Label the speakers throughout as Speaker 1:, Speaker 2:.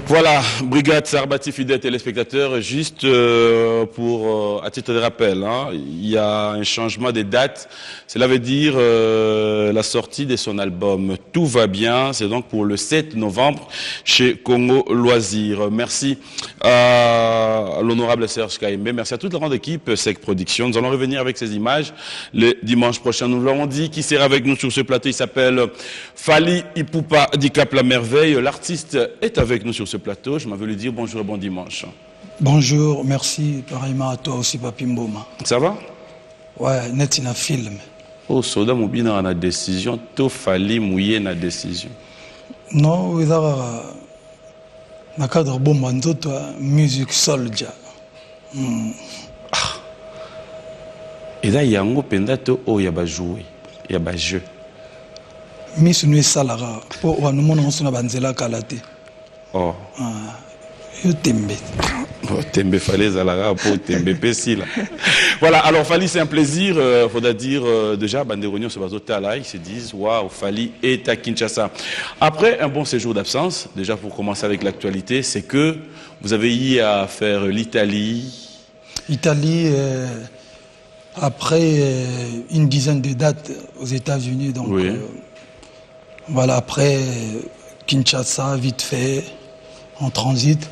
Speaker 1: Voilà, Brigade Sarbati, fidèles téléspectateurs, juste à titre de rappel, hein, il y a un changement des dates. Cela veut dire la sortie de son album Tout va bien. C'est donc pour le 7 novembre chez Congo Loisirs. Merci à l'honorable Serge Kaimé. Merci à toute la grande équipe SEC Productions. Nous allons revenir avec ces images le dimanche prochain. Nous l'avons dit, qui sera avec nous sur ce plateau, il s'appelle Fally Ipupa Dicap La Merveille. L'artiste est avec nous sur ce plateau. Je m'avais lui dire bonjour et bon dimanche.
Speaker 2: Bonjour, merci, pareillement à toi aussi, Papi Mboma. Ça
Speaker 1: va?
Speaker 2: Ouais, net in a film.
Speaker 1: Oh, Soda Moubina a décision, tout Fally mouiller na décision.
Speaker 2: Non, il y a un cadre bon, musique soldier.
Speaker 1: Et là, il y a un gros pendato, oh, il y a joué, il y a jeu.
Speaker 2: Miss Nui Salara, pour nous montrer na banzela kalate.
Speaker 1: Oh.
Speaker 2: Yo tembe.
Speaker 1: Oh, tembe fallait Zalara pour tembe pessi là. Voilà, alors Fally, c'est un plaisir. Faudra dire déjà, Banderognon se bazote à là, ils se disent waouh, Fally est à Kinshasa. Après un bon séjour d'absence, déjà pour commencer avec l'actualité, c'est que vous avez eu à faire l'Italie.
Speaker 2: Italie, après une dizaine de dates aux États-Unis, donc
Speaker 1: oui.
Speaker 2: Voilà, après Kinshasa, vite fait, en transit,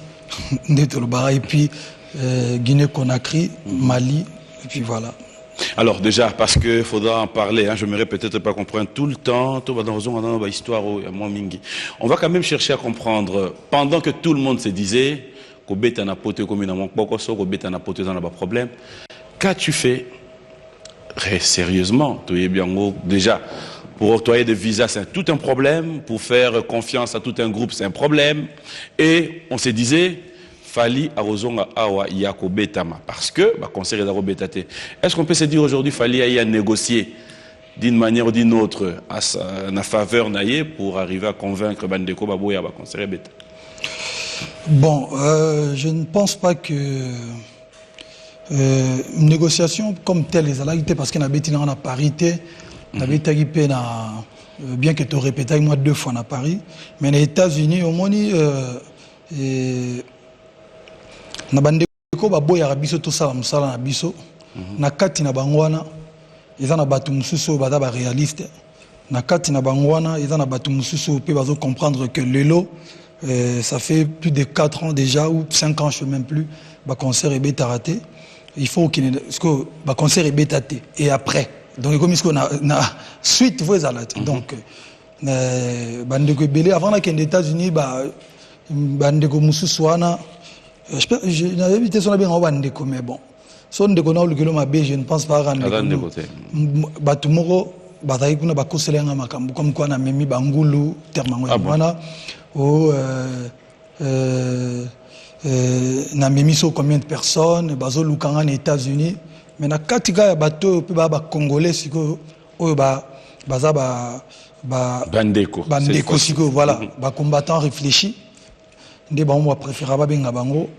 Speaker 2: et puis Guinée-Conakry, Mali, et puis voilà.
Speaker 1: Alors déjà, parce qu'il faudra en parler, hein, je m'aimerais peut-être pas comprendre tout le temps, on va quand même chercher à comprendre, pendant que tout le monde se disait, problème, qu'as-tu fait sérieusement, déjà, pour octroyer des visas, c'est tout un problème. Pour faire confiance à tout un groupe, c'est un problème. Et on se disait, Fally Arozonga Awa Yako Betama. Parce que, conseil d'Aro Betate. Est-ce qu'on peut se dire aujourd'hui, Fally a négocié d'une manière ou d'une autre à sa faveur naïe pour arriver à convaincre Bandeko Baboya, conseiller Beta?
Speaker 2: Bon, je ne pense pas que une négociation comme telle les alalités, parce qu'on a bêté dans la parité. Bien que tu répété moi 2 fois à Paris, mais les États-Unis, au moins, na bandeko baboya biso to sala musala na biso na kati na bangwana eza na batu mususu bada ba réaliste na kati na bangwana eza na batu mususu pe bazo comprendre que lelo ça fait plus de 4 ans déjà ou 5 ans je sais même plus ba concert est bêta raté, il faut qu'il que ba concert est bêta et après donc comme on a suite vous allez donc bandeko belé avant la qu'en États-Unis bandeko mususu wana je n'avais évité son bien en bandeko mais bon son de connaître le kilo je ne pense pas rendre batumoro bataille kuna bakoselenga makambo comme quoi na memi bangulu termango wana o na memi so combien de personnes bazo lukanga aux États-Unis. Mais na katika ya bato pe ba congolais siko oyo baza bandeko siko voilà ba combattants réfléchis ndé ba on préférer ba benga bango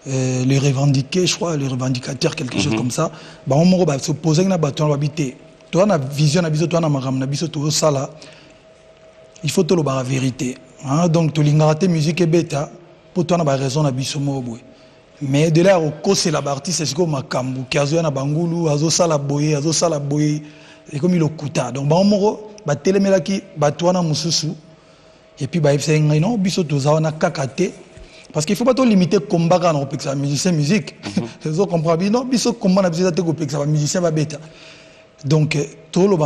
Speaker 2: les revendiquer je crois les revendicateurs quelque chose comme ça ba on mo ba se poser na bato na bité toi na vision na biso toi na makam na biso to sala il faut to lo ba vérité hein donc to lingaraté musique et bêta pour toi na ba raison na biso mo boy. Mais de là au c'est la partie c'est comme Makambu qui a joué na Bangulu azo sala boye et comme il le kuta donc ba moro ba telemela ki ba toana mususu et puis ba ifse ngai non biso toza na kakate parce qu'il faut pas trop limiter combat quand on peut que ça musicien musique vous comprenez non biso combat na biso te ko que ça musicien ba beta donc tout le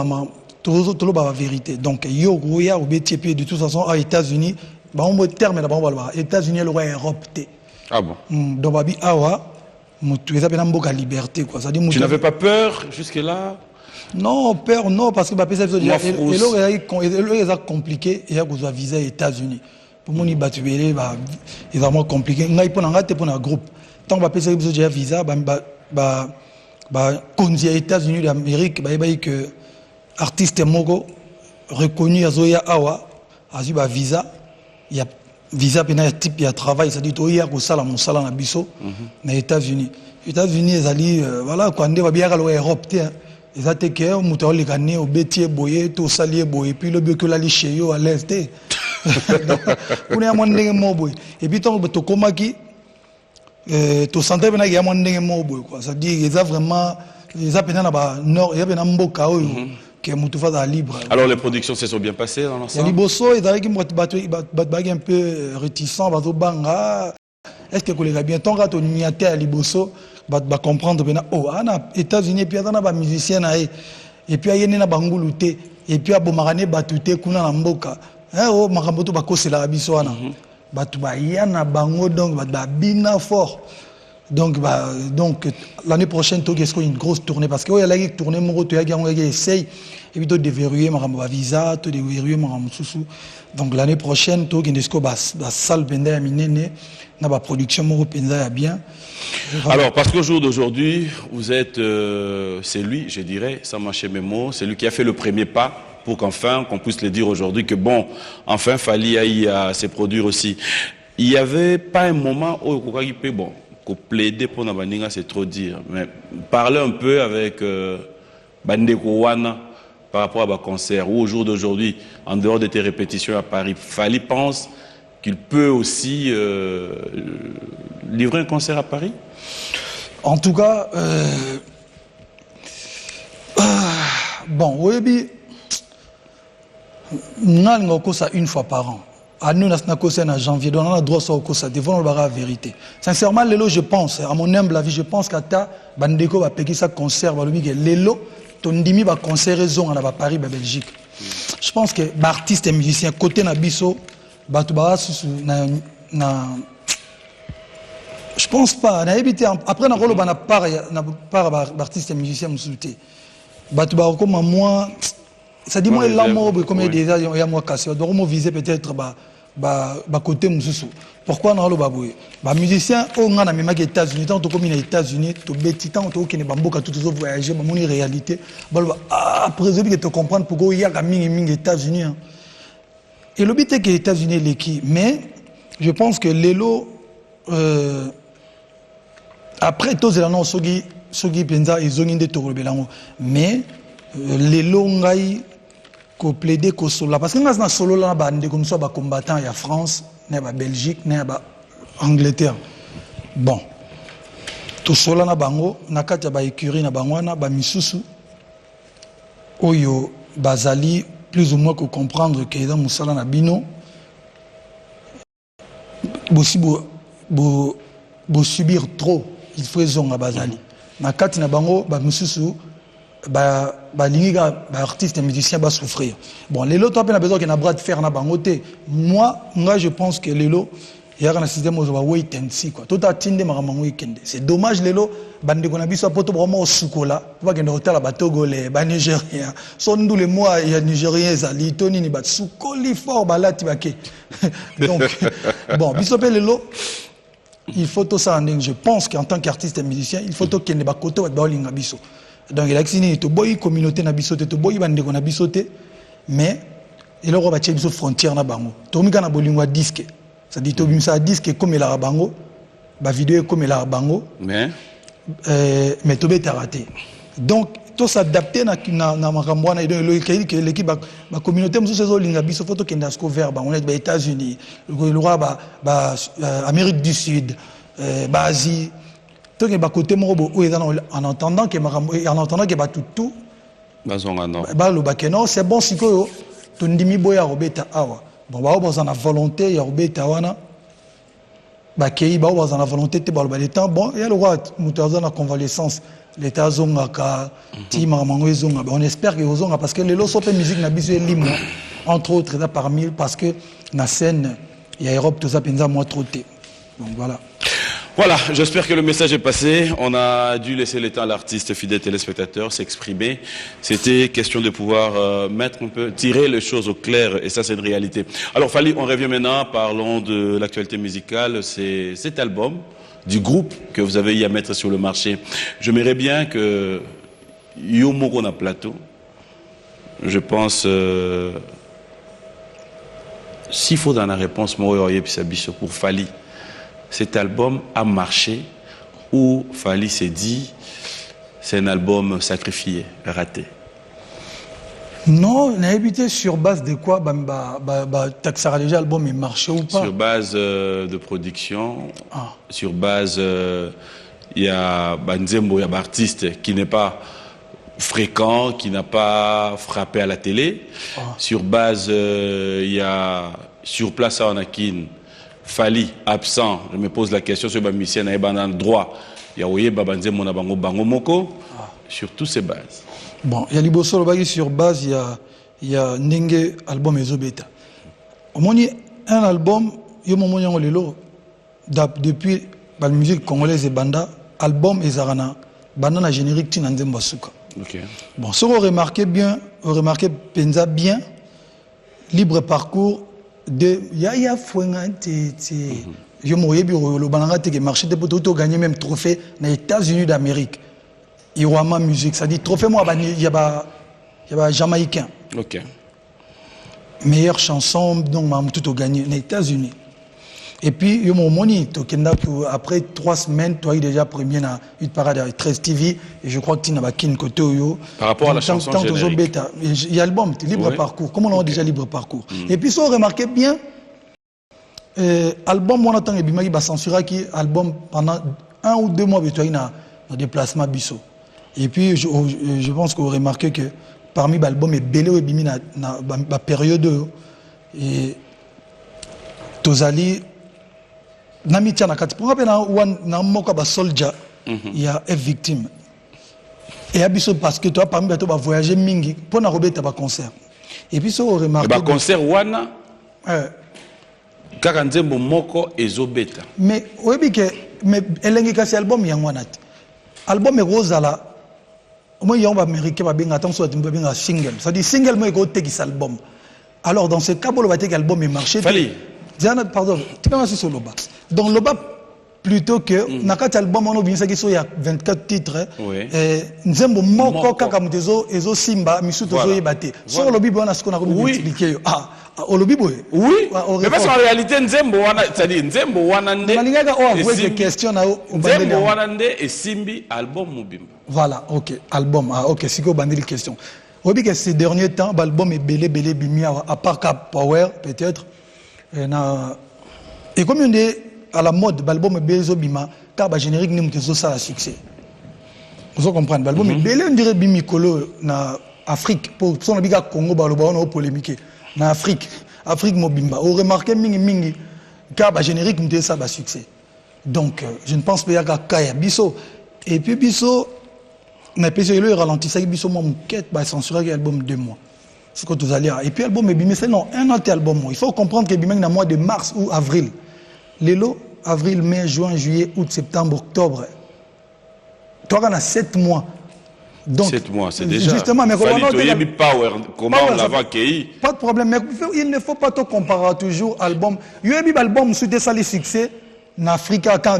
Speaker 2: ba vérité donc yo roya au beti puis de toute façon aux États-Unis ba on terme là ba États-Unis le roi Europe.
Speaker 1: Ah bon?
Speaker 2: Donc, awa, tu es liberté quoi. Ça dit,
Speaker 1: tu n'avais pas peur jusque-là?
Speaker 2: Non, peur, non, parce que c'est compliqué. Il y a un visa aux États-Unis. Pour moi, c'est vraiment compliqué. Il y a un groupe. Tant que tu as un visa, aux États-Unis d'Amérique, il y a que artiste mogo reconnu à Zoya Awa, a un visa, il y a visa pena type ya travail ça dit to ya ko sala musala na biso na États-Unis ezali voilà quand on va bien à l'Europe ils attaquent muto le gagner au bétier boyer to salier boyer puis le bio que la chez yo à l'est On est à mon ndenge moboy. Et puis tant que tu komaki, tu sentais bien qu'il y a mon ndenge moboy quoi. Ça dit ils a vraiment ils a pénétré dans nord, il y a bien un mboka que mutufa da libre.
Speaker 1: Alors les productions se sont bien passées dans l'ensemble.
Speaker 2: Les bosso ils avaient qui un peu réticents, bazo banga. Est-ce que les bien tant que tu niaté à liboso, va comprendre bien oh ana États-Unis puis dans ba musicien et puis ayé na banguluté et puis abomarane batute kuna na mboka. Oh makambo to bakosela biso wana. Batu ba yana bango donc ba bina fort. Donc l'année prochaine tu as une grosse tournée parce que il y a une tournée mon tu essaye et puis tu déverrouiller ma visa, tu déverrouiller ma sous. Donc l'année prochaine tu as une salle benda ya minene na ba production mon penza bien.
Speaker 1: Alors parce qu'au jour d'aujourd'hui, vous êtes c'est lui, je dirais, sans mâcher mes mots, c'est lui qui a fait le premier pas pour qu'enfin qu'on puisse le dire aujourd'hui que bon, enfin Fally aille à se produire aussi. Il n'y avait pas un moment où bon plaider pour Nabaninga, c'est trop dire. Mais parler un peu avec Bandeko Wana par rapport à un concert ou au jour d'aujourd'hui, en dehors de tes répétitions à Paris, Fally pense qu'il peut aussi livrer un concert à Paris?
Speaker 2: En tout cas, bon, oui, nous avons ça une fois par an. À nous, en janvier, on a droit à ça, devant la vérité. Sincèrement, Lelo, je pense, à mon humble avis, je pense qu'Ata, Bandeko va payer ça concert, Lelo, ton dimi va concert raison à Paris, à Belgique. Je pense que artistes et musiciens, côté Nabiso, je pense pas. Après, on a part d'artistes et musiciens, comme moi. Ça dit moi l'amour comme déjà il y a moi cassé donc on viser peut-être côté mususu pourquoi on a le baboué musicien on a même aux États-Unis tant comme aux États-Unis to beti tant to qui ne bamboka tout zo voyager mon réalité après je te comprendre pourquoi il y a mingi États-Unis et le but est que les États-Unis les qui mais je pense que Lelo après tous les noms sogi penza ils ont une de toro belango mais Lelo ngai ko plaider ko solo parce que nous na solo là ba ndeko nous ba combattant ya France na ba Belgique na ba Angleterre bon tout solo na bango na kati ba écurie na bango na ba misusu oyo bazali plus ou moins que comprendre que dans musala na bino bosi bo subir trop il faut zonga bazali na kati na bango ba misusu artistes et musiciens va souffrir. Bon, Lelo, tu as besoin qu'il y ait un bras de fer dans bangoté. Moi, je pense que Lelo, il y a un système où je vais wait and see. Tout a tindé ma week-end. C'est dommage, Lelo, bande qu'on a vu soit poto vraiment au soukola. Tu vois qu'il y a un hôtel à Batogolais, bas Nigériens. Sont tous les mois, il y a Nigériens, Zali, Tony, ni bat soukoli fort, là, tibake. Donc, bon, bisopé Lelo. Il faut tout ça. Je pense qu'en tant qu'artiste et musicien, il faut tout qu'il y ait un côté où il y a biso. Donc il a accident to boy communauté na bisoté to boy bande ko na bisoté mais il a rebattu biso frontière na bango to mi kana bolingwa disque ça dit to bimsa disque comme la bango ba vidéo comme la bango mais to beta raté donc to s'adapter na makambo na l'équipe ba communauté muso sezo linga biso photo kenda sko vers ba on est ba États-Unis le roi ba Amérique du Sud ba Asie donc côté en entendant que tout c'est bon si que tondimi boya robeta awa bon ba na volonté ya robeta wana ba kei ba na volonté te ba le temps bon il y a le roi mutaza na convalescence l'état zongaka ti mamango zonga on espère que zonga parce que les lots pe musique na biso libre entre autres là parmi parce que na scène il y a Europe tout ça penza moi trop té donc voilà.
Speaker 1: Voilà, j'espère que le message est passé. On a dû laisser le temps à l'artiste fidèle téléspectateur s'exprimer. C'était question de pouvoir mettre un peu, tirer les choses au clair, et ça c'est une réalité. Alors Fally, on revient maintenant, parlons de l'actualité musicale. C'est cet album du groupe que vous avez eu à mettre sur le marché. J'aimerais bien que Yomoko na plateau, je pense, s'il faut dans la réponse, moi, pour Fally. Cet album a marché ou Fally s'est dit c'est un album sacrifié, raté?
Speaker 2: Non, on a habité sur base de quoi? Taxera déjà l'album est marché ou pas?
Speaker 1: Sur base de production, sur base, il y a Nzembo, il y a un artiste qui n'est pas fréquent, qui n'a pas frappé à la télé. Sur base, il y a sur place à Onakin, Fali, absent. Je me pose la question sur le musicien, il y a un droit. Il y a Oye Babanzembo na bango bango moko. Sur toutes ces bases.
Speaker 2: Bon, il y a Liboso Lobagi sur base, il y a Nenge album Ezobeta. Au moins, un album, il y a depuis la musique congolaise et banda, album Ezarana, banda na générique Tina Nzembo Suka.
Speaker 1: Okay.
Speaker 2: Bon, ce qu'on remarquait bien, Penza bien, libre parcours de Yaya Fouenga, je m'aurais dit le bananga qui marché de pour gagner même trophée dans les États-Unis d'Amérique. Iwama musique, ça dit trophée moi il y a jamaïcain.
Speaker 1: OK.
Speaker 2: Meilleure chanson donc m'a tout gagné aux États-Unis. Et puis yo mon moni après 3 semaines toi il déjà premier na une parade à 13 TV et je crois que tu n'as pas kin côté yo
Speaker 1: par rapport à la chanson générique.
Speaker 2: Il y a l'album libre parcours. Comment on a déjà libre parcours. Et puis ça on remarquait bien album on attend et bimaki ba censurer qui album pendant 1 ou 2 mois toi na déplacement biso. Et puis je pense que vous remarquez que parmi les albums et belé et bimi na période et tozali Namitia na kati pour na moka ba soldier il y a une victime et abiso parce que toi parmi bato ba voyager mingi pour na robeta ba concert et puis so remarquer
Speaker 1: ba concert wana kaka Nzembo moko ezobeta
Speaker 2: mais oyebi ke mais elengi kasi album yango wana album Rosala moi il y a un américain ba benga tant soit benga single ça dit single moi ko tekisa album alors dans ce cas bo le baté album est marché pardon, tu peux sur le bas. Donc le bas plutôt que nakat album on obinisa qui so il y a 24 titres Nzembo moko kaka mutezo ezo simba misuto zo yebate. Sur le bibo on a ce qu'on a expliqué au bibo.
Speaker 1: Oui. Mais parce qu'en réalité Nzembo wana c'est-à-dire Nzembo wana nde.
Speaker 2: Malinga on voit des questions na au
Speaker 1: Nzembo wana nde et simbi album mobimba.
Speaker 2: Voilà, OK, album OK, c'est quoi bandeli question. Obi que ces derniers temps l'album est belé bimi à part Cap Power peut-être. Et comme on est à la mode, l'album est belé bima, car le générique n'est pas ça à succès. Vous comprenez, l'album est belé, on dirait bimicolo na Afrique. Pour son abiga Congo, on a polémique. Na Afrique, Afrique mobimba. On remarque mingi, car le générique n'est pas ça à succès. Donc, je ne pense pas qu'il y a Kaya Bisso. Et puis Bisso, n'a pas essayé de ralentir ça. Bisso, mon quête, censurer l'album 2 mois. Ce que vous allez. Et puis l'album est bimé, c'est non, un autre album. Il faut comprendre que bimé dans le mois de mars ou avril. Lélo, avril, mai, juin, juillet, août, septembre, octobre. Toi, on a 7 mois. Donc,
Speaker 1: 7 mois, c'est déjà.
Speaker 2: Justement, mais
Speaker 1: power, comment on l'a accueilli?
Speaker 2: Pas de problème, mais il ne faut pas te comparer toujours album. Il y a un album sous des salles succès en Afrique quand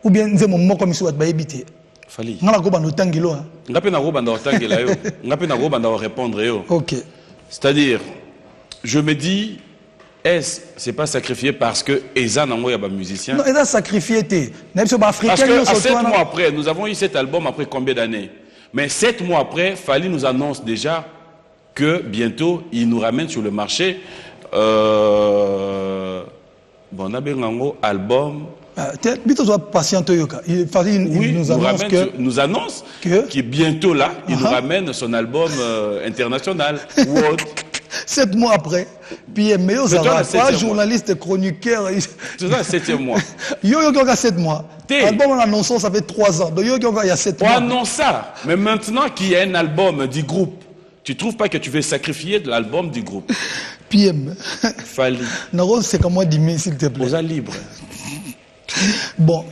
Speaker 2: ou bien nous avons comme ça va éviter.
Speaker 1: Fali.
Speaker 2: On a go bando tangilo.
Speaker 1: Ngape na go bando tangela yo. Ngape na go bando répondre yo.
Speaker 2: OK.
Speaker 1: C'est-à-dire je me dis c'est pas sacrifié parce que Eza nango ya ba musicien.
Speaker 2: Non, Eza sacrifié té. Parce
Speaker 1: que 7 mois après, nous avons eu cet album après combien d'années? Mais 7 mois après, Fali nous annonce déjà que bientôt il nous ramène sur le marché bon nabengango album.
Speaker 2: Bito soit patient yoka. Il
Speaker 1: nous annonce que bientôt là, il nous ramène son album international World.
Speaker 2: 7 mois après, puis Méo Zara, pas journaliste chroniqueur.
Speaker 1: C'est ça, 7e mois.
Speaker 2: Yo y a 7 mois. L'album en annonçant, ça fait 3 ans. Donc il y a 7 mois.
Speaker 1: On annonce ça. Mais maintenant qu'il y a un album du groupe, tu ne trouves pas que tu veux sacrifier de l'album du groupe?
Speaker 2: PM.
Speaker 1: Fali.
Speaker 2: Non, c'est comme moi, dis-moi s'il te plaît.
Speaker 1: Aux libre.
Speaker 2: Bon.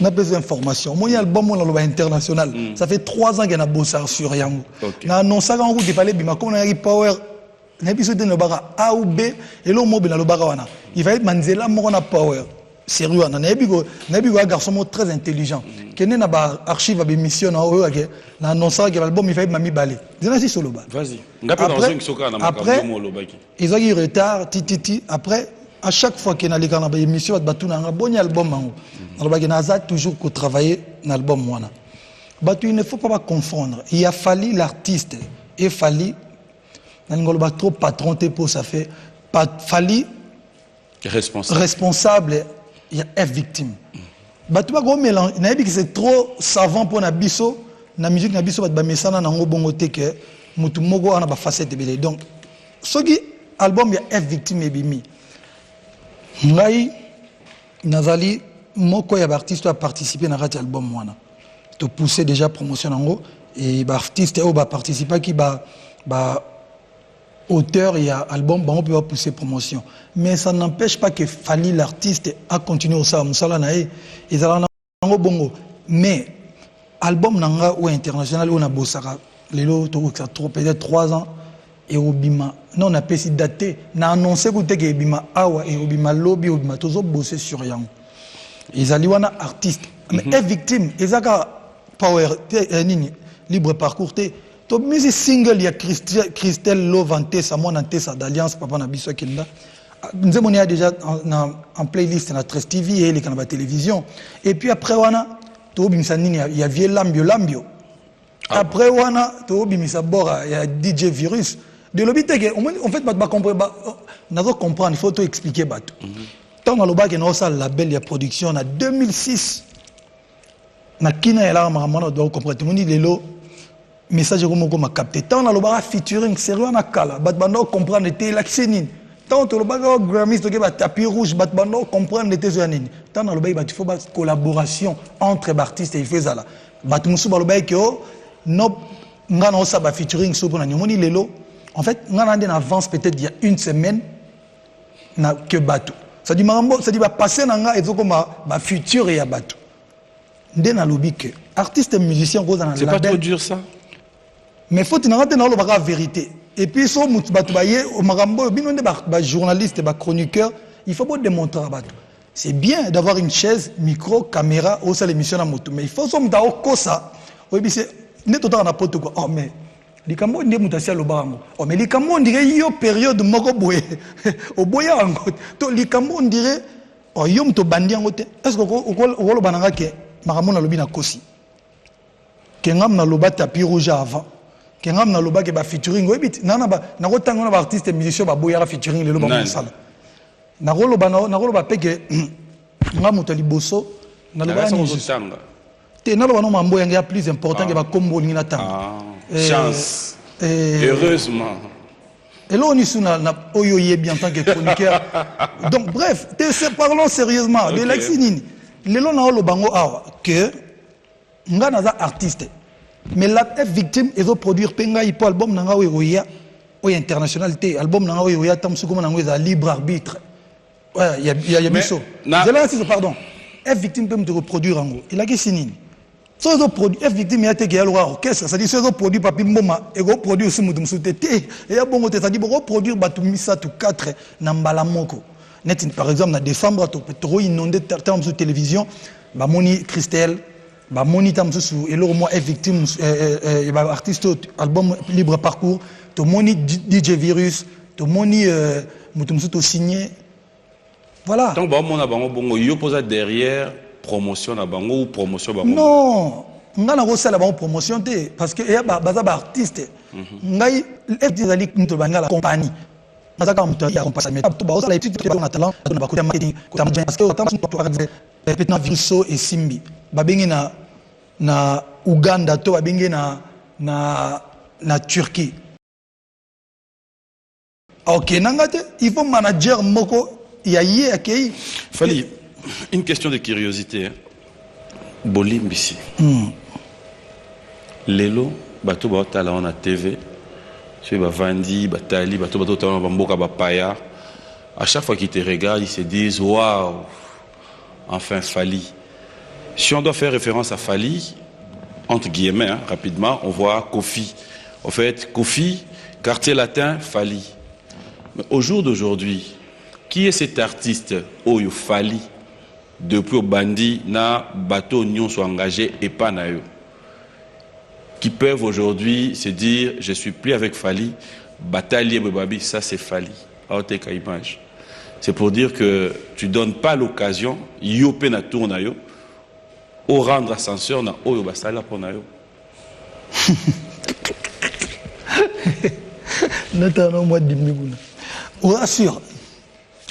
Speaker 2: On a besoin d'informations. Mon album on international. Ça fait 3 ans qu'il y a un bossé sur Yango. On a annoncé en route, il fallait bien. Comme on a eu Power. L'épisode de Nobara A ou B et l'homme mobile à l'Obara. Il va être Manzela Morona Power. Sérieux, on a un garçon très intelligent. Qui n'a pas archive à mission à eux, on a annoncé que l'album il va être Mami Balé. C'est solo.
Speaker 1: Vas-y.
Speaker 2: Après, ils ont eu retard, titi. Après, à chaque fois qu'il y a une émission, il y a un bon album. On a toujours travaillé dans l'album. Il ne faut pas confondre. Il a fallu l'artiste et fallu trop patron pour ça fait fallu responsable il y a victime. Batu ba go mélange, c'est trop savant pour na biso, na musique na biso ba mesana na ngo bongo te que mutu moko ana ba facette belé. Donc ce qui album ya F victime et bimi. Ngai nazali moko ya artiste a participé na rat album mwana. To pousser déjà promotion nango et ba artiste o ba participer qui ba auteur et album on peut pousser promotion, mais ça n'empêche pas que fallait l'artiste à continuer au sam sala nae et ça nango bongo, mais album nanga ou international on a bossara les autres ça trop peut-être 3 ans et obima non on a pas si daté na annoncé que obima awa et obima lobby obima tozo bosser sur yang ils allaient wana artiste mais est victime ezaka power nini libre parcours te to musique single ya Christelle Lovante sa mon antessa d'alliance papa na biso kenda nous avons déjà en playlist na Trust TV et les canaux de télévision et puis après wana to bimisa nini ya vie lambio après wana to bimisa bora ya DJ Virus de l'obité que en fait pas comprendre nazo comprendre il faut tout expliquer bato tant na loba que na ça label ya production na 2006 na kina ya la maman doit comprendre tout le monde lelo message comme ma capté tant na loba featuring sérieux na kala bat bando comprendre était l'accénine tant to loba Grammy to ba tapis rouge bat bando comprendre était zo nini tant na loba il faut ba collaboration entre artistes et fezala bat musu ba loba que no ngana ça ba featuring so pona nyomoni lelo en fait ngana en avance peut-être il y a une semaine na que bateau ça dit mambo ça dit ba passer na nga ezoko ba futur et ya bateau ndena lobi que artiste et musicien ko dans
Speaker 1: c'est pas trop dur ça.
Speaker 2: Mais faut que tu aies la vérité. Et puis, si tu es journaliste, chroniqueur, il faut pas démontrer. C'est bien d'avoir une chaise, micro, caméra, ou ça l'émission à moto. Mais il faut que tu aies ça. Oh, mais les Cameroun, ils ont le barango. Oh, mais les Cameroun, dirait yo période moko boye. Au boye en les Cameroun dirait oh, yom to bandi en côté. Est-ce que le bananga ke maramona lobi na kosi. Kengam na loba tapis rouge avant. Kengam na loba ke ba featuring webit nana ba na rotango na artiste musicien ba boyara featuring le loba mosala na roloba peke ngamu tali bosso na loba ni te na loba no mambo yanga plus important que ba kombo ni na tanga
Speaker 1: chance heureusement
Speaker 2: et là on est sur na oyo yebi en tant que chroniqueur donc bref parlons sérieusement de l'exinine le lo na loba ngo awa que ngana za artiste. Mais la victime est de produire penga ipo album nanga oya internationalité album nanga oya tamsu comme nanga libre arbitre ouais il y a miso je pardon F victime peut me reproduire en gros il a que sinine so zo produit F victime ya te ke alors orchestre ça dit so zo produit papi mboma et go produire sous mutum sutete et ya bongo te ça dit go produire batu misa tout 4 na mbala moko net par exemple na décembre to trop inondé terme sur télévision ba moni Christelle ba monitam sous et le moi est victime artiste album libre parcours to moni DJ Virus to moni mutum to signé voilà
Speaker 1: donc ba mona bango bongo yo posa derrière promotion na bango ou promotion bango
Speaker 2: non ngana ko sala bango promotion te parce que ya baza ba artiste ngai ezali nto bangala compagnie nazaka mtu ya compagnie to ba sala étude na talent na ba côté marketing ko parce que tam to peut-être Viruso et Simbi babengi na Uganda to babengi na Turquie. OK nangate il faut manager moko ya yé akei
Speaker 1: Fali une question de curiosité Bolimbisi lelo bato ba tala on a TV sur ba vandi batali bato tala ba mboka ba paya à chaque fois qu'ils te regardent ils se disent waouh enfin Fali. Si on doit faire référence à Fali, entre guillemets, hein, rapidement, on voit Kofi. En fait, Kofi, quartier latin, Fali. Mais au jour d'aujourd'hui, qui est cet artiste Oyo Fali depuis au Bandi, na bateau Nyon soit engagé et pas nayo, qui peuvent aujourd'hui se dire je suis plus avec Fali, bataille Babi, ça c'est Fali. Aoteka image. C'est pour dire que tu ne donnes pas l'occasion, Yopé na tournayo, au rendre ascenseur na Oyo Basala pour nayo.
Speaker 2: Notamment au mois de mi-bouna. On assure.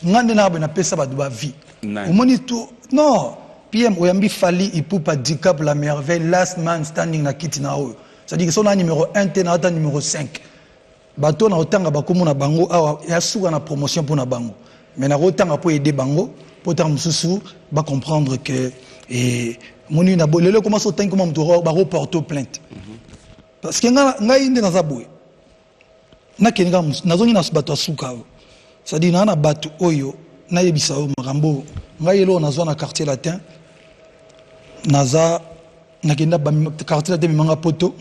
Speaker 2: Ngande na bena pesa ba doba vie. Au moni tout non. PM oyambi fali ipupa dicap la merveille last man standing na kiti na o. C'est-à-dire que son numéro 1 te numéro 5. Bato na otanga bakomo na bango awa ya suka na promotion pour na bango. Mais na otanga pour aider bango pour tant mususu ba comprendre que et moni na bolelo commence autant comme mtoro ba reporter plainte. Parce que nga inde na zaboué. Na kenga nazongi na bato suka. C'est-à-dire na bato oyo na yebisa o makambo nga yelo nazwa na quartier latin naza nakenda ba quartier latin manga poto.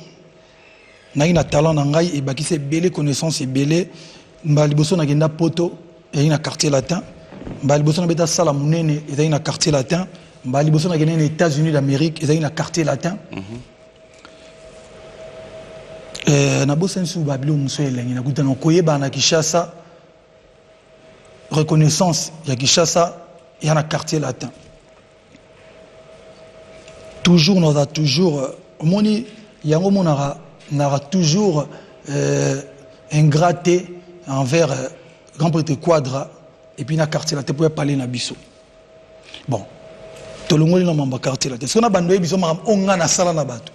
Speaker 2: Na talent na ngai et bakise belé connaissance et belé mbali boso na genda poto et na quartier latin mbali boso na beta sala munene et na quartier latin mbali boso na genda aux États-Unis d'Amérique et na quartier latin na bosen sou babilo muso elengi na kutana koyeba na Kinshasa reconnaissance ya Kinshasa et na quartier latin toujours nous a toujours moni yango monara n'aura toujours ingraté envers Grand Prêtre Quadra et puis na quartier là tu pouvais parler na biso bon to longoli na mamba quartier là ce qu'on a bandoé biso ma onga na sala na bato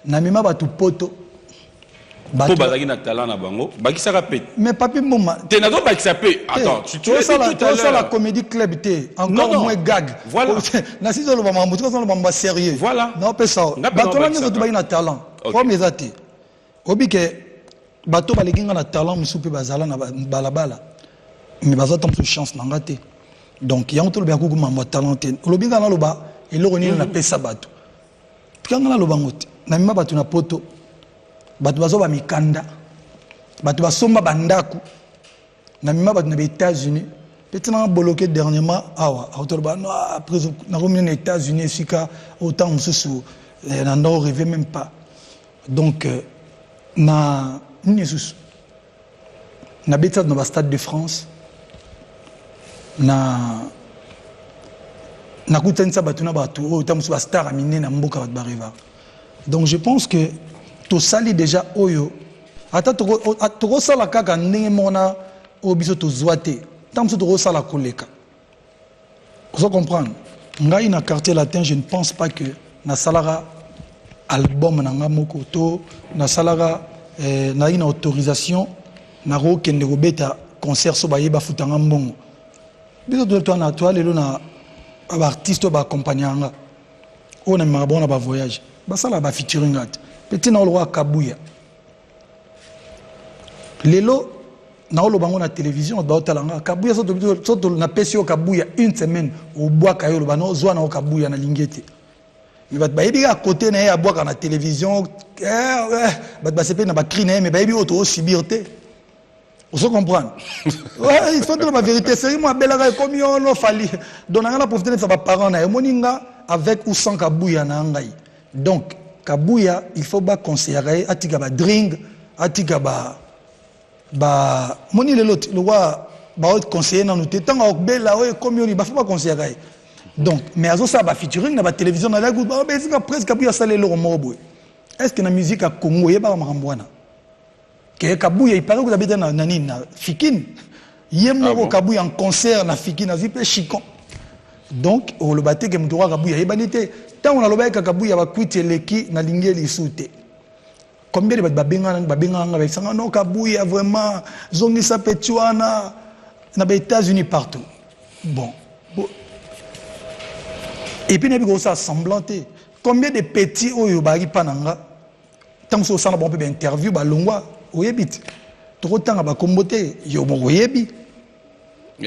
Speaker 2: na mima bato poto
Speaker 1: bato bazaki na talent na bango bakisa rapet
Speaker 2: mais papi moma
Speaker 1: te na do bakisa pe attends tu es
Speaker 2: ça la comédie club té encore moins gag
Speaker 1: voilà
Speaker 2: na sizo lo mamba mutu ça lo mamba sérieux
Speaker 1: voilà
Speaker 2: non pe ça bato là nyo to ba na talent comme les athées obi ke bato balekinga na talent musupe bazala na balabala mais bazata msu chance na ngate donc yango to lobi akuku mamba talent lobi nga na loba eloko nini na pesa bato tikanga na loba ngote na mima bato na poto bato bazo ba mikanda bato basomba bandaku na mima bato na États-Unis peut-être na bloqué dernièrement awa auto ba no après na remis aux États-Unis sika autant mususu na ndo rêver même pas. Donc, na bêta dans le Stade de France, na kutensa batuna batu autant musu star aminé na mboka bat bariva. Donc je pense que to sali déjà oyo ata to sala kaka ndenge mona obiso to zoate tant musu to sala koleka. Vous comprenez? Ngai na quartier latin, je ne pense pas que na salara album nanga moko to na salara na ina autorisation na ro kende robeta concert so bayeba futanga mbongo biso to na toile lelo na ba artiste ba accompagnanga on a mabona ba voyage ba sala ba featuring at petit na roi Kabuya lelo na olo bango na télévision ba otalanga Kabuya so na pesio Kabuya une semaine au bois kayolo ba no zwa na Kabuya na lingete. Il va te à côté na boire na télévision va se na ba cri mais ba auto subirté vous comprenez ouais il faut dire la vérité c'est moi bela comme on fali donnant la profiter de sa parents na moninga avec ou sans Kabuya na ngai donc Kabuya il faut ba conseiller atika ba drink atika ba moni le lot le roi ba conseiller na nous tant bela comme on ba faut pas conseiller. Donc, mais à ça, bah featuring, na télévision, na la goutte, bah c'est presque Kabuya salé le romo. Est-ce que la musique à Congo, y a pas marambouana? Que Kabuya, il paraît que vous avez na Fikin. Yemo Kabuya en concert na Fikin, na zipe chicon. Donc, au le baté que m'doura Kabuya, y banité. Tant on a le bail Kabuya va quitter l'équipe na lingeli soute. Combien de babenga avec ça? Non, Kabuya vraiment, zongi sa petuana, na les États-Unis partout. Bon. Et puis, il y a ça semblanté. Combien de petits oyo bari pananga tant que ça na bon peu interview ba longwa oyebit. Trop temps ba komboté yo mo oyebi.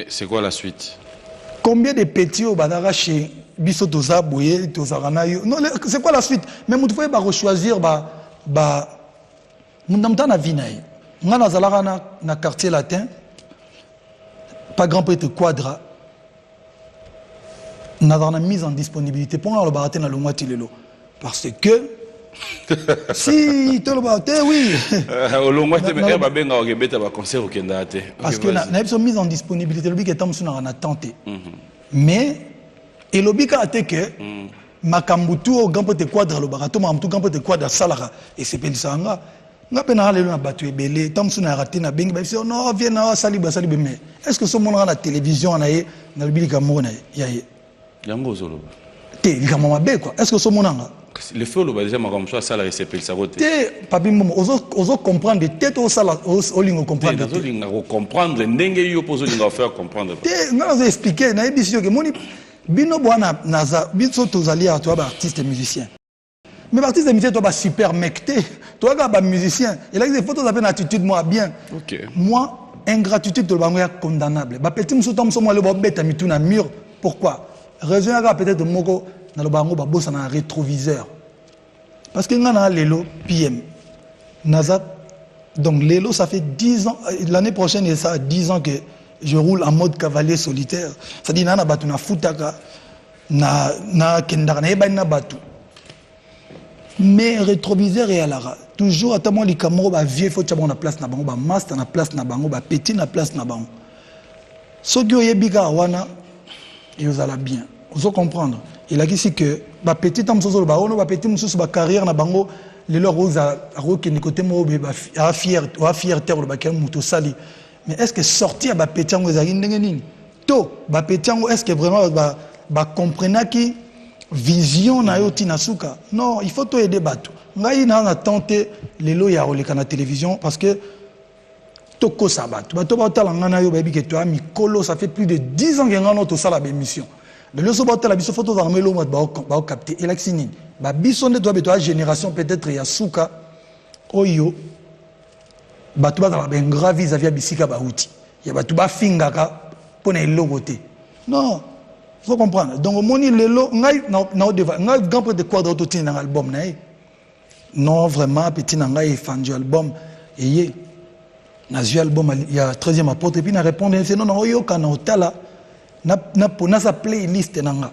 Speaker 1: C'est quoi la suite?
Speaker 2: Combien de petits oyo badara chez biso toza boye tozarana yo. Non, c'est quoi la suite? Même vous pouvez ba choisir ba mundamta na vinaï. Ngana zalaka na quartier latin. Pas Grand Prêtre Quadra. Nous avons mise en disponibilité pour le barater dans le mois tilelo parce que si tu le barater oui
Speaker 1: au mois de mai ba benga o beta ba concert au kenda ate
Speaker 2: parce que na avons mise en disponibilité le big est tam suna na tenté mais et le big a été que makambutu au gampo te quadra lo barato mamtu gampo te quadra salara et c'est pensanga nga pena le na batu ebele tamsu na raté na bengi ba non viens na sali mais est-ce que ce monde na télévision na ye na bilika mona ya ye
Speaker 1: yango zolo
Speaker 2: te likama mabe quoi est-ce que ce monde nga
Speaker 1: le fait le déjà ma comme ça salarié c'est pensanga roté
Speaker 2: te papi momo ozo comprendre tête au sala au lingo comprendre
Speaker 1: te lingo comprendre ndenge yo pozo lingo faire comprendre
Speaker 2: te nga zo expliquer na ebisio que moni bino bwana naza biso tozali à toi ba artiste musicien mais artiste musicien toi ba super mec toi ba musicien il a des photos avec une attitude moi bien moi ingratitude to bango ya condamnable ba petit muso tom so moi le ba beta mitu na mur pourquoi raison ya peut-être moko na le bango ba bossa na rétroviseur parce que nga na lelo PM naza donc lelo ça fait 10 ans l'année prochaine et ça 10 ans que je roule en mode cavalier solitaire. C'est-à-dire nana batu na futaka na kendaka na yeba na batu. Mais rétroviseur et alara toujours à moi les caméras ba vieux faut tchabon na place na bango ba master na place na bango ba petit na place na bango. Ce que yebika wana yozala bien. Vous comprendre. Il a dit que ba petit tam sozo ba ono ba petit mususu ba carrière na bango les leur roza roki ni côté mo ba fier terre ba ken muto sali. Mais est-ce que sortir ba pétiango ezali ndenge nini to ba pétiango est-ce que vraiment ba comprendre qui vision na yo tina suka non il faut to aider bato ngai na tenter lelo ya roleka na télévision parce que to ko sabato bato ba tala ngana yo ba bi que toi mikolo ça fait plus de 10 ans que ngana to sala ba émission le leso ba tala biso photo za melo ba capter elaxini ba biso ne doit beto génération peut-être ya suka oyo batu ba ba bengra vis-à-vis ya bisika ba uti ya batu ba fingaka pona eloko te non faut comprendre donc moni lelo ngai na deva ngai grand de quadre auto tin na album na non vraiment petit na ngai fan du album et na ju album il y a 13e apôtre et puis na répondre c'est non oyo kana otala na sa playlist na nga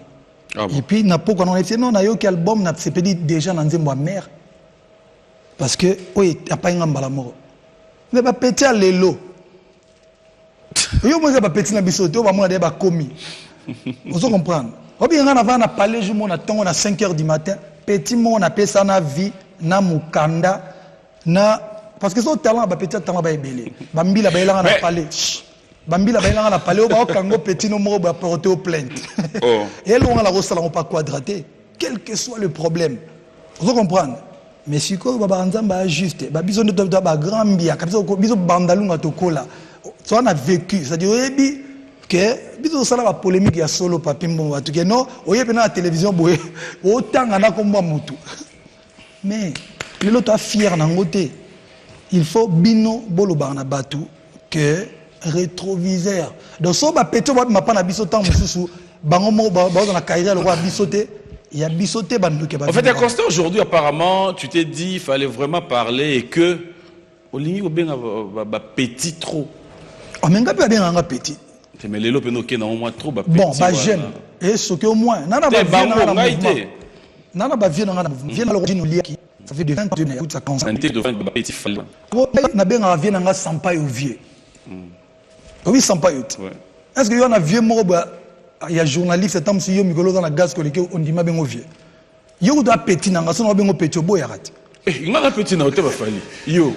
Speaker 2: et puis na poko na c'est non na yo ki album na c'est petit déjà na nzembo a mère parce que oyo apa ngamba moko mais ba petit à lelo yo mo ba petit na biso to ba mo na ba komi vous comprenez ou bien on va na parler jour mon attend on a 5h du matin petit mon a pesa na vie na mukanda na parce que son talent ba petit talent ba ebele ba mbila ba elanga na parler ba mbila ba elanga na parler ba kango petit no mo ba porter au plainte et là on la rosala on pas quadraté quel que soit le problème vous comprenez mais si ko ba nzamba juste ba biso ndo ba grand mbia kabisa ko biso bandalunga to kola so on a vécu c'est à dire ebi que biso sala ba polémique ya solo papi mbongo batu que non oyepe na télévision boye otanga na komba mutu mais lelo to fier na ngote il faut bino bolo ba na batu que rétroviseur donc so ba peto ba mapa na biso temps mususu bango mo ba na carrière le roi bisoté. Il y a bisoté banduke.
Speaker 1: En fait, constat aujourd'hui, apparemment, tu t'es dit qu'il fallait vraiment parler et que Olingi Obenga va petit trop.
Speaker 2: Oh, mais pas bien un petit.
Speaker 1: Mais les lopes n'ont au moins trop petit.
Speaker 2: Bon, bah j'aime. Et ce que au moins, nana ba vieux nana ba vieux nana vieux nana l'origine liaki. Ça fait de 20 ans que ça commence.
Speaker 1: Un de 20 petit fallait.
Speaker 2: Oh, na ben vieux nana sampaï au vieux. Oui, sampaï. Est-ce que y en a vieux mort il y a journaliste tam si yo mikolo dans la gaz collecté on dit ma bengo vieux yo doit petit nanga so no bengo petit boy arati
Speaker 1: il m'a petit na hôtel fali yo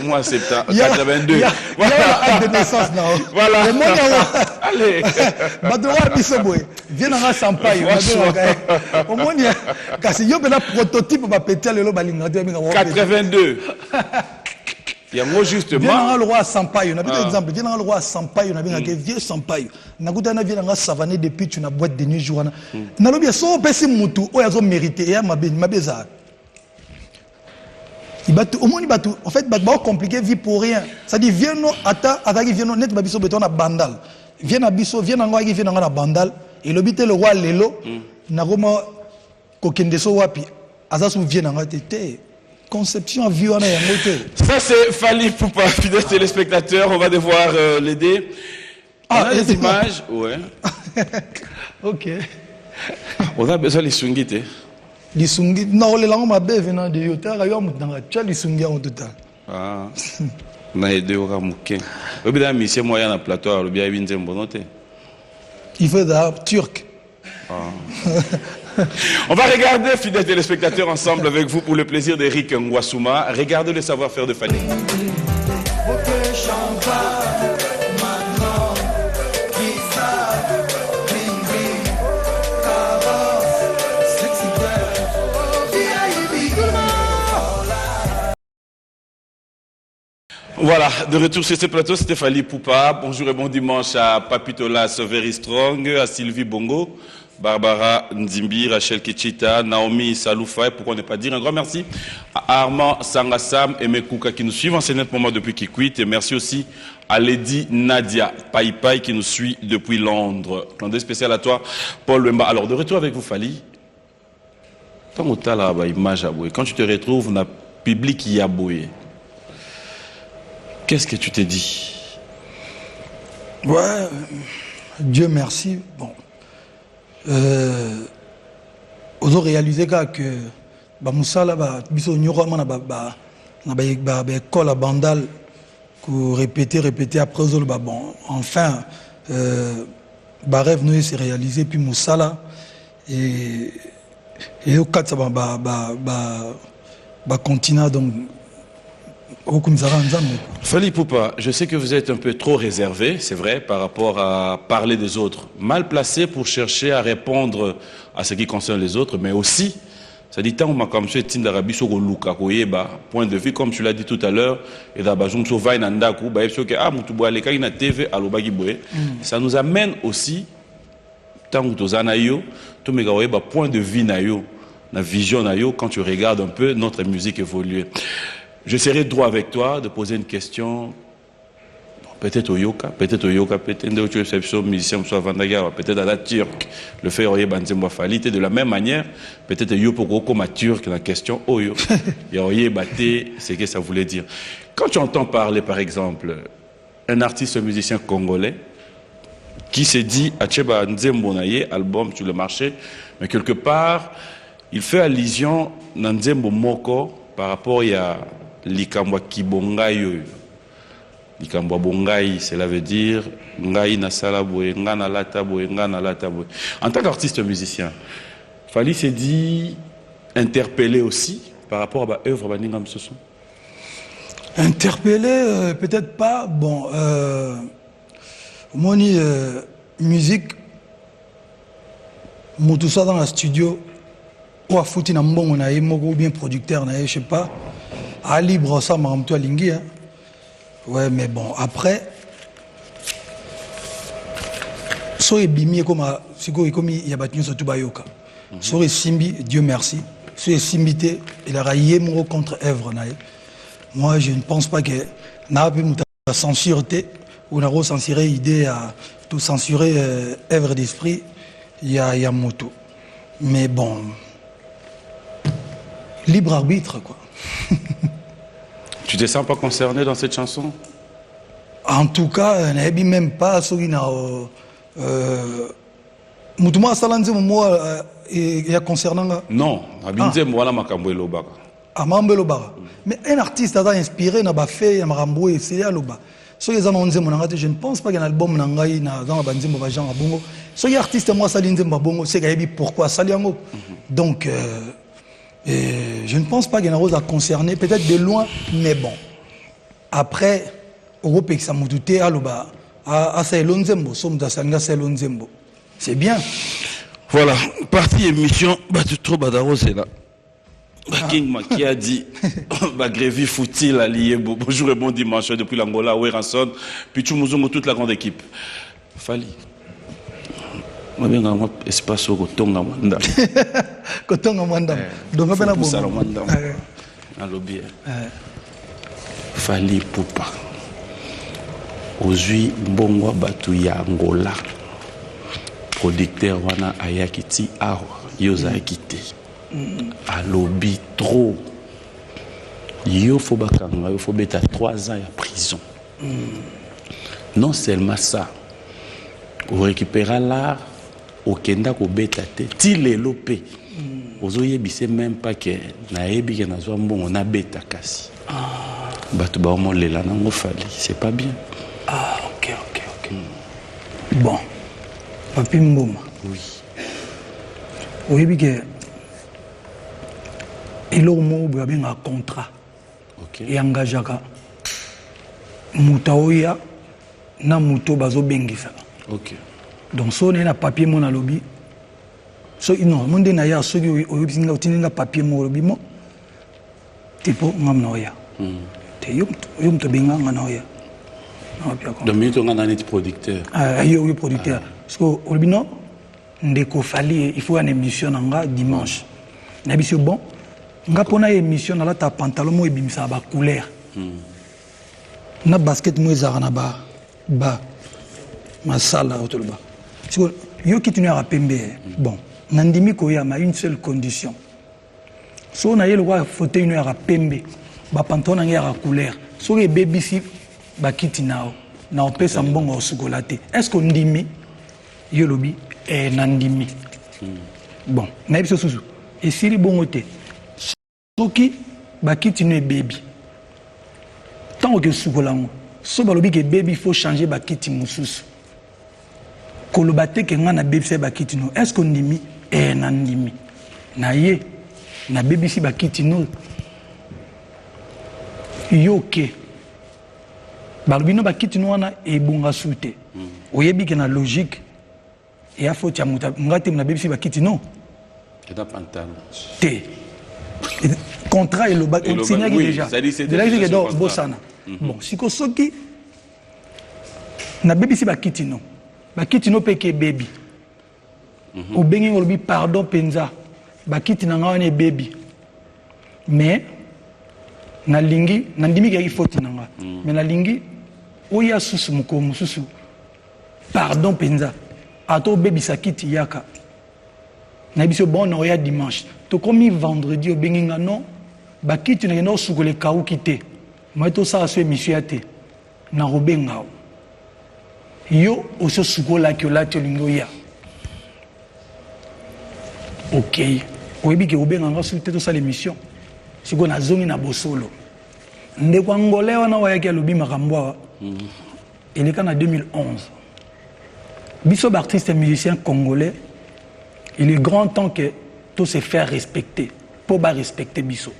Speaker 1: moi c'est 82
Speaker 2: voilà de naissance na
Speaker 1: voilà
Speaker 2: le monde
Speaker 1: allez
Speaker 2: badora biso boy viens nanga sampaï au monde kasi yo bela prototype ba petit lelo balinga de benga
Speaker 1: 82 il y a moi justement.
Speaker 2: Viens le roi Sampaio. On a un exemple. Viens le roi Sampaio. On a un vieux Sampaio. On a un vieux savané depuis tu n'as boîte de nuit jour. On a bien son petit moutou. Oh, ils ont mérité. Et ma bézard. Au moins, en fait, c'est compliqué, vie pour rien. Ça dit, viens nous, attends, viens nous, net, babiso, béton, à bandal. Viens à biso, viens à viens à bandal. Et le bité, le roi Lelo, n'a pas kokendeso wapi. Azasu vient à tété. Conception à vue en air.
Speaker 1: Ça c'est Fally Poupa, fidèles téléspectateurs, on va devoir l'aider. On a des images, ouais.
Speaker 2: Ok.
Speaker 1: On a besoin de sungite.
Speaker 2: Les sungite, non, les langues m'abbent venant de Yota, tu as les sungite en total.
Speaker 1: Ah. On a aidé au Ramouké. Le bien mission moyen à plateau, le bien vinzem bonoté.
Speaker 2: Il faut d'art turc.
Speaker 1: On va regarder, fidèles téléspectateurs, ensemble avec vous pour le plaisir d'Eric Ngwasuma. Regardez le savoir-faire de Fally. Voilà, de retour sur ce plateau, c'était Fally Ipupa. Bonjour et bon dimanche à Papitolas Very Strong, à Sylvie Bongo, Barbara Nzimbi, Rachel Kichita, Naomi Saloufa, et pourquoi ne pas dire un grand merci à Armand Sangassam et Mekouka qui nous suivent en ce net moment depuis Kikwit. Et merci aussi à Lady Nadia Paipai qui nous suit depuis Londres. Clin d'œil spécial à toi, Paul Wemba. Alors, de retour avec vous, Fally. Quand tu te retrouves dans le public qui a boué, qu'est-ce que tu t'es dit?
Speaker 2: Ouais, Dieu merci. Bon. Ils ont réalisé que Moussala, biso nyoro na ba école à Bandal, que répéter après bon, enfin, rêve nous s'est réalisé puis Moussala et au cas ça continue donc.
Speaker 1: Fally Ipupa, je sais que vous êtes un peu trop réservé, c'est vrai, par rapport à parler des autres. Mal placé pour chercher à répondre à ce qui concerne les autres, mais aussi, ça dit tant comme je suis d'Arabie sur le point de vue, comme tu l'as dit tout à l'heure, et ça nous amène aussi, tant que point de vue, la vision, quand tu regardes un peu notre musique évoluer. Je serai droit avec toi de poser une question, peut-être au Yoka, peut-être musicien, peut-être à la Turque, le fait de Fally, de la même manière, peut-être Yopoko comme à Turc, la question Oyo, c'est ce que ça voulait dire. Quand tu entends parler, par exemple, un artiste musicien congolais qui s'est dit Acheba Nzembonaye, album sur le marché, mais quelque part, il fait allusion à Nzembo Moko par rapport à Likambwa Kibongaï. Likambwa Bongaï, cela veut dire Ngai Nasala Boé, Ngana Lata Boé, Ngana Lata Boé. En tant qu'artiste musicien, Fally s'est dit interpellé aussi par rapport à l'œuvre de Baningam Soso.
Speaker 2: Interpellé, peut-être pas. Bon, moi, musique, moi tout ça dans le studio, ou à foutre un bon, on a ou bien producteur, je sais pas. À libre, ça m'a tout aligné. Ouais, mais bon, après, so est bimi comme il y a battu sur Tubayoka. So est simbi, Dieu merci. So est simbité, il a raillé mon contre œuvre. Moi, je ne pense pas que n'a pas censuré ou n'a pas censuré l'idée à tout censurer œuvre d'esprit. Il y a moto. Mais bon, libre arbitre, quoi.
Speaker 1: Tu te sens pas concerné dans cette chanson?
Speaker 2: En tout cas, je ne même pas ce qu'il y a. Moutouma Salanze, moi, il y a concernant.
Speaker 1: Non, Abinze, moi, Makambo Lobaka.
Speaker 2: Amambo Lobaka. Mais un artiste a inspiré, n'a pas fait, Marambo et c'est à Loba. Je ne pense pas qu'il y a un album Nangaï dans la bande de Jean Abongo. Ce qui est artiste, moi, Salinze Mbabongo, c'est pourquoi Saliango. Donc, je ne pense pas qu'il y ait une rose à concerner, peut-être de loin, mais bon. Après, Europe et Samoudoute, c'est bien.
Speaker 1: Voilà, partie émission, trop Badaro, c'est là. King qui a dit Grévi Fouti, allié, bonjour et bon dimanche depuis l'Angola, Weranson, puis toute la grande équipe. Fally. Je vais vous espace au Kotonga Mwanda.
Speaker 2: Kotonga Mwanda. Donc, on a
Speaker 1: un lobby. Fally Ipupa. Aujourd'hui, Mbongwa Batuya Angola. Producteur wana ayakiti awa. Yoza akite. A lobby trop. Yo faut bakanga, il faut mettre 3 ans de prison. Non seulement ça. On récupère l'art. Au Kenda ko beta te ti lelo pe ozoye bise même pas que na yebi que na zo mbongo na beta kasi batu ba mo lela nango Fally, c'est pas bien.
Speaker 2: Ok. Bon, Papi Mboma.
Speaker 1: Oui.
Speaker 2: Oui, que il a un contrat et engagaka mutaoya na muto bazo bengisa.
Speaker 1: OK.
Speaker 2: Donc so na papier mon lobby. So non, monde na ya so o bisinga utinga papier mon lobby mo. Tipo ngamnoya. Te yum to benga nganoya.
Speaker 1: Donc minute on a un producteur.
Speaker 2: Ah, yo producteur. Parce que au lobby non ndeko fali il faut une émission nga dimanche. Na biso bon. Nga pona émission na la ta pantalon mo ebimisa ba couleur. Na basket mo ezara na ba masala autoloba. Yo qui tu n'as pembe. Bon, nandimi ko ya ma une seule condition. So na yelo wa fauteuil no ya pembe. Ba pantalon na ya couleur. So ke baby si ba kiti nao. Na opesa mbongo osukolate. Est-ce qu'on ndimi yo lobi nandimi. Bon, na biso susu. Et siri bongo te. Soki bakiti no baby. Tant que sukolango. So balobi que baby faut changer bakiti mususu. Kolobate ke nga na baby se bakiti no. Est-ce qu'on ndimi nandimi. Na ye na baby si bakiti no. Yo ke. Balobi no bakiti no wana ebunga sute. Oyebi ke na logique. Et a faut tiamuta ngate na baby si bakiti no.
Speaker 1: Et da pantalon.
Speaker 2: Te. Contrat et le bac signé déjà. De là il est bossana. Bon, si ko soki na baby si bakiti no. Bakiti no peke baby. Au bengi ngolobi pardon penza. Bakiti na ngane baby. Mais na lingi na ndimi ke ifoti nanga. Mais na lingi oya susu muko mususu. Pardon penza. Ato baby sakiti yaka. Na biso bon na oya dimanche. To komi vendredi au bengi ngano. Bakiti na ngeno sukole kaou kite. Moi to sa so émission ate. Na robenga. Yo oso sukola ki ola telingo ya. OK. Oyebi ke obenga nga sute to sa l'émission. Siko na zongi na bosolo. Ndeko angolais wana waya ki alobi makambo. Il est en 2011. Biso artiste et musicien congolais, il est grand temps que tout se faire respecter. Pour pas respecter Biso.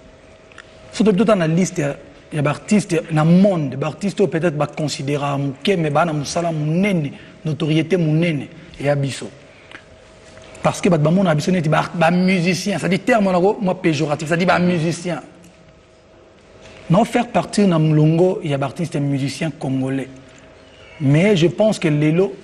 Speaker 2: Surtout dans la liste, il y a des artistes dans le monde, des artistes peut-être pas considérés mais ba na musala munene, notoriété munene et à Biso. Parce que ba monde na Biso n'est pas musicien, ça dit terme moi péjoratif, ça dit ba musicien. Non faire partie dans Mlongo, il y a des artistes et musiciens congolais. Mais je pense que Lelo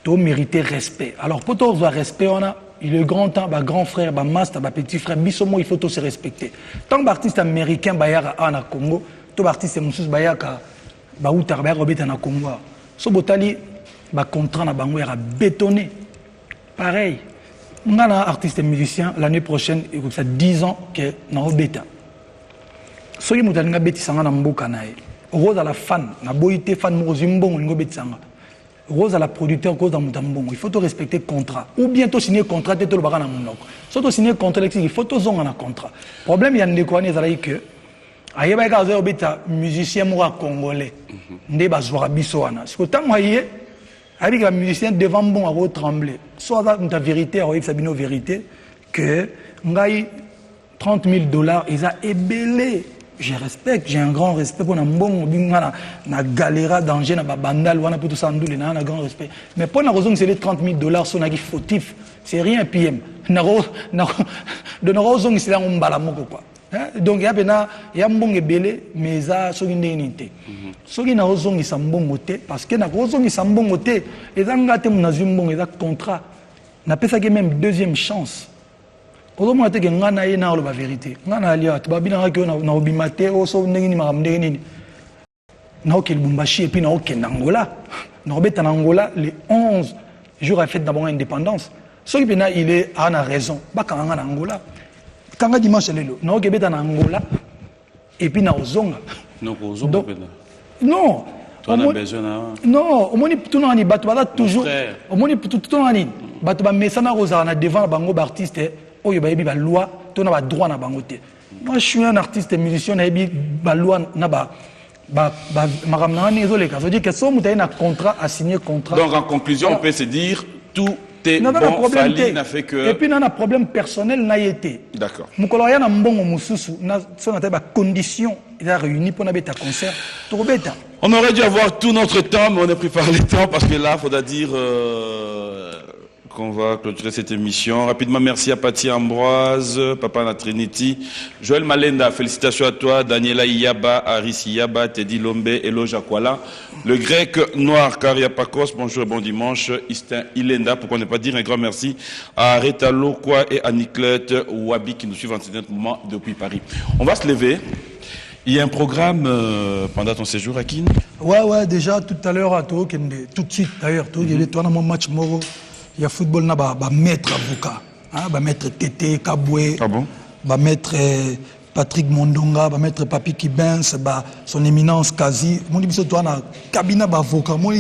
Speaker 2: doit mériter respect. Alors pour tous le respect on a il est grand temps, grand frère, master, petit frère, bisomo, il faut tous se respecter. Tant qu'artiste américain, bayaka en Congo, tout artiste moussous bayaka, baoutar bayaka obéta na Congo. So botali, contrat na bango yara bétonné. Pareil. On a un artiste musicien l'année prochaine, il y a 10 ans que na obéta. So yi mutali nga beti sanga na mboka na e. Rose à la fan, na boité fan mo zimbongo ngo beti sanga. Rose à la producteur cause dans Moutambongo. Il faut te respecter le contrat. Ou bien tu signer le contrat, tu le baran à mon nom. Si tu signer le contrat, il faut te zonger un contrat. Le problème, il y a des quoi, c'est que il y a des musiciens congolais. Il y a des musiciens si tu as des musiciens devant bon à trembler. Soit ta vérité, c'est une vérité que 30 000 $, ils ont ébellé. Je respecte, j'ai un grand respect pour na galera danger na bandal wana pour tout ça ndule na un grand respect. Mais pour la raison que c'est les 30 000 $, sont na fautif, c'est rien PM. Na de na raison que c'est là on bala moko quoi. Donc il y a mbonge belé mais ça so ndenité. So na raison que ça mbongo té parce que na raison que ça mbongo té et ça ngate mon azumbongo et ça contrat. Na pesa que même deuxième chance. Aujourd'hui, je suis la vérité. Je suis la vérité. Je suis Angola. Angola, les 11 jours à fête d'abord indépendance. Ce qui il est à raison. Je suis en Angola. Quand je dimanche, je suis en Angola. Et puis, je suis non. Non, au moins tout le monde toujours. Au moins tout le monde. Devant artiste. Oh, il y a une loi, tu as droit à bangoté. Moi, je suis un artiste et musicien, il y a une loi, il y a un contrat à signer contrat.
Speaker 1: Donc, en conclusion, on peut se dire tout t'es bon, Fali n'a fait que...
Speaker 2: Et puis, il y a un problème personnel, n'a été.
Speaker 1: D'accord.
Speaker 2: Il y a un bon moussous, il y a des conditions, il a réuni pour un concert.
Speaker 1: On aurait dû avoir tout notre temps, mais on a pris par le temps, parce que là, il faudra dire qu'on va clôturer cette émission. Rapidement, merci à Paty Ambroise, Papa na Trinity, Joël Malenda, félicitations à toi, Daniela Iyaba, Aris Iyaba, Teddy Lombe, Elo Jakwala, le grec noir, Karia Pakos, bonjour et bon dimanche, Istin Ilenda, pourquoi ne pas dire un grand merci à Reta Lokwa et à Niclette Wabi qui nous suivent en ce moment depuis Paris. On va se lever. Il y a un programme pendant ton séjour à Kin?
Speaker 2: Ouais, déjà tout à l'heure, tout de suite d'ailleurs, il y a un match moro. Il y a football, il y a maître avocat, maître Tété Kaboué, maître Patrick Mondonga, maître Papi Kibens, son éminence Kazi. Moi, je suis un cabinet d'avocat. Moi,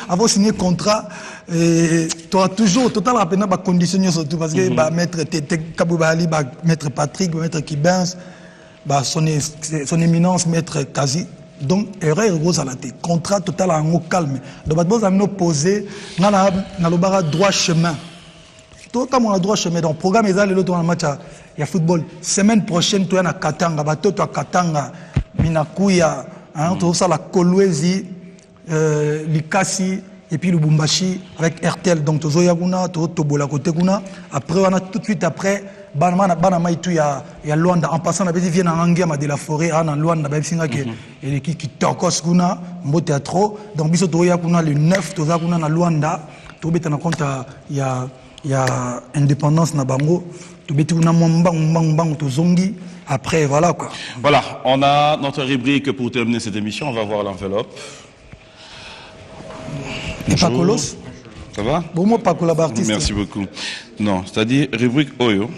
Speaker 2: avant de signer un contrat, tu as toujours total rappel conditionné surtout parce que maître Tété Kaboué, maître Patrick, maître Kibens, son éminence maître Kazi. Donc, erreur rose à la tête. Contrat total en calme. Donc, vous avez posé dans le droit chemin. Tout le monde a droit chemin. Donc, le programme est là, le match, il y a football. Semaine prochaine, tu es à Katanga. Tu es à Katanga, Minakuya, tu es à la Kolwezi, Likasi, et puis le Bumbashi avec RTL. Donc, tu es à Guna, tu es à Tobola, après, on a tout de suite après. Il y a Luanda en passant la petite vient en Angama de la forêt en Luanda et qui tokos kuna mbote à trop donc biso toya kuna le 9 toza kuna na Luanda to betana compte il y a indépendance na bango to beti kuna mbang to zongi après voilà quoi.
Speaker 1: Voilà, on a notre rubrique pour terminer cette émission, on va voir l'enveloppe.
Speaker 2: Pacolos.
Speaker 1: Ça va?
Speaker 2: Bon moi Pacola artiste.
Speaker 1: Merci beaucoup. Non, c'est-à-dire rubrique Oyo.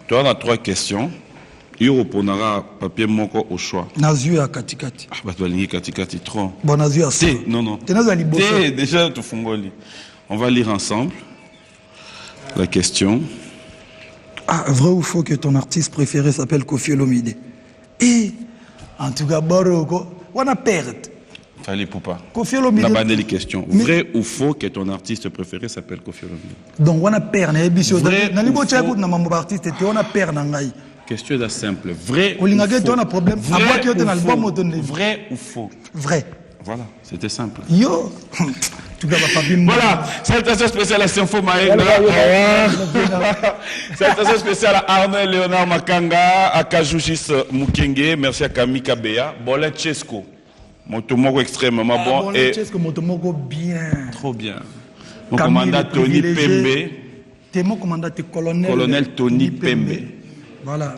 Speaker 1: Tu as 3 questions. Il répondra papier moko au choix.
Speaker 2: Nazu à Katikati.
Speaker 1: Ah, bah tu vas lire Katikati trop.
Speaker 2: Bon, Nazu à ça.
Speaker 1: Non. Déjà, tu fongoli. On va lire ensemble la question.
Speaker 2: Ah, vrai ou faux que ton artiste préféré s'appelle Koffi Olomide? Et, en tout cas, Boroko, on a perdu.
Speaker 1: Fallait pour pas.
Speaker 2: Koffi Olomide.
Speaker 1: On a des questions. Vrai ou faux que ton artiste préféré s'appelle Koffi Olomide?
Speaker 2: Donc, on a perdu. Vrai on a perdu.
Speaker 1: Question est simple. Vrai ou
Speaker 2: faux?
Speaker 1: Vrai ou faux?
Speaker 2: Vrai.
Speaker 1: Voilà, c'était simple.
Speaker 2: Yo.
Speaker 1: Voilà, salutations spéciale à Sinfo Maël. Salutations spéciale à Arnaud Léonard Makanga, à Kajouchis Mukenge, merci à Kamika Bea, Bolet Chesco. Motomoko extrêmement bon.
Speaker 2: Et Motomoko bien.
Speaker 1: Trop bien. Mon commandant Tony Pembe.
Speaker 2: T'es mon commandant, t'es colonel.
Speaker 1: Colonel Tony Pembe.
Speaker 2: Voilà.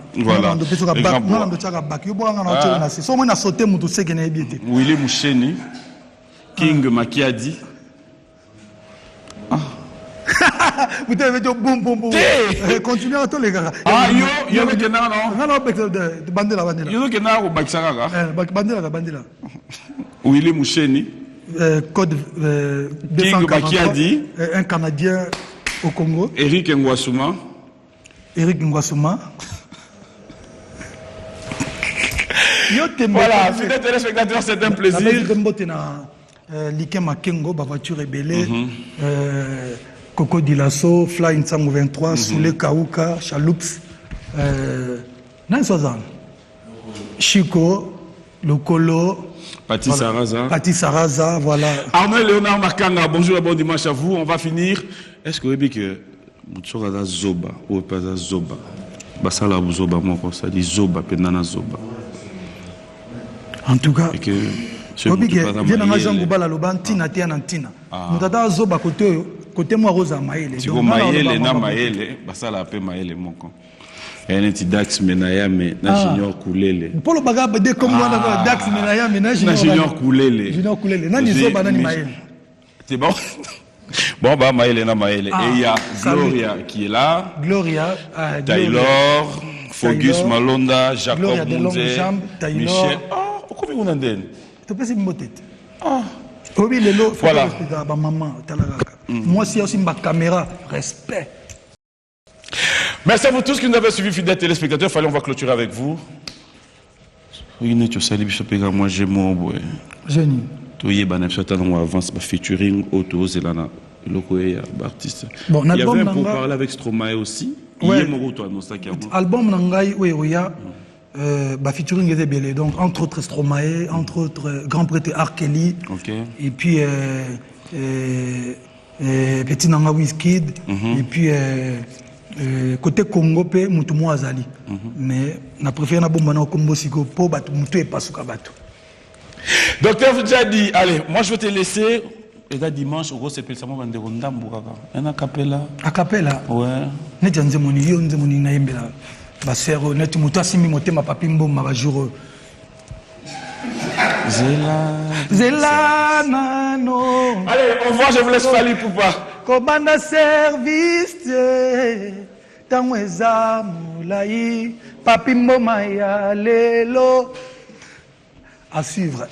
Speaker 1: Willy Moucheni. King Makiadi.
Speaker 2: Vous avez dit boum boum boum. Continuez à tous les gars.
Speaker 1: Ah yo le kenara non.
Speaker 2: Non bandela.
Speaker 1: Yo le kenara au Bakisara.
Speaker 2: Bandela.
Speaker 1: Willy Moucheni.
Speaker 2: Code
Speaker 1: King Makiadi.
Speaker 2: Un Canadien au Congo.
Speaker 1: Eric Ngwasuma. Voilà, fidèles téléspectateurs, c'est un plaisir.
Speaker 2: Liké Makengo, voiture ébélée, Coco Dilasso, Fly Nsango 23, Soule Kauka, Chaloups, Nansozan, Chico, Lokolo,
Speaker 1: Paty
Speaker 2: Saraza, voilà.
Speaker 1: Arnaud Léonard Makanga, bonjour et bon dimanche à vous. On va finir. Est-ce que vous savez que Moutsoura Zoba, ou pas Zoba, Basala Zoba, moi, ça dit Zoba, Penana Zoba.
Speaker 2: En tout cas, Obi ke vient dans Jean Goubala loba ntina te na ntina. Mutata zoba côté moi Rosa Maele.
Speaker 1: Tiko Maele na Maele, basala pe Maele moko. Ene ti Dax Menaya me na Junior Kulele.
Speaker 2: Polo baga de comme moi Dax Menaya me na
Speaker 1: Junior Kulele.
Speaker 2: Junior Kulele. Nani zoba nani Maele.
Speaker 1: C'est bon. Bon bah Maele na Maele. Et il y a Gloria qui est là.
Speaker 2: Gloria,
Speaker 1: Taylor, Fogus Malonda, Jacob Munze, Michel. Comment on entend?
Speaker 2: Tu peux essayer de me tête. Oui, le lot,
Speaker 1: voilà.
Speaker 2: Moi, si aussi ma caméra, respect.
Speaker 1: Merci à vous tous qui nous avez suivis, fidèles téléspectateurs. Fallait on va clôturer avec vous. Oui, tu sais, moi j'ai mon boy.
Speaker 2: Génie.
Speaker 1: Tu y es, avance, featuring, auto, zelana. artiste.
Speaker 2: Bon,
Speaker 1: il y avait un pourparler avec Stromae aussi.
Speaker 2: Ouais. Album Nangai, oui, il y a featuring était belé, donc entre autres Stromae, entre autres grand prêtre R. Kelly, et puis Petit Nanga Wizkid, et puis côté Congo pe Mutumo Azali. Mais na préféré na bomba na Kombo siko po batu mutu e pasuka batu.
Speaker 1: Docteur Fudjadi, allez, moi je vais te laisser. Et là dimanche au gros c'est spécialement Bandero Ndambu kaka. Un acapella.
Speaker 2: Acapella.
Speaker 1: Ouais.
Speaker 2: Ne janze moni yo nze moni na yembela. Ba sero net mutu asimi motema papi mboma ba jour. Zela nano.
Speaker 1: Allez, au revoir, je vous laisse Fally Poupa.
Speaker 2: Komanda service Tangweza Moulaï Papi Mboma ya lelo. À suivre.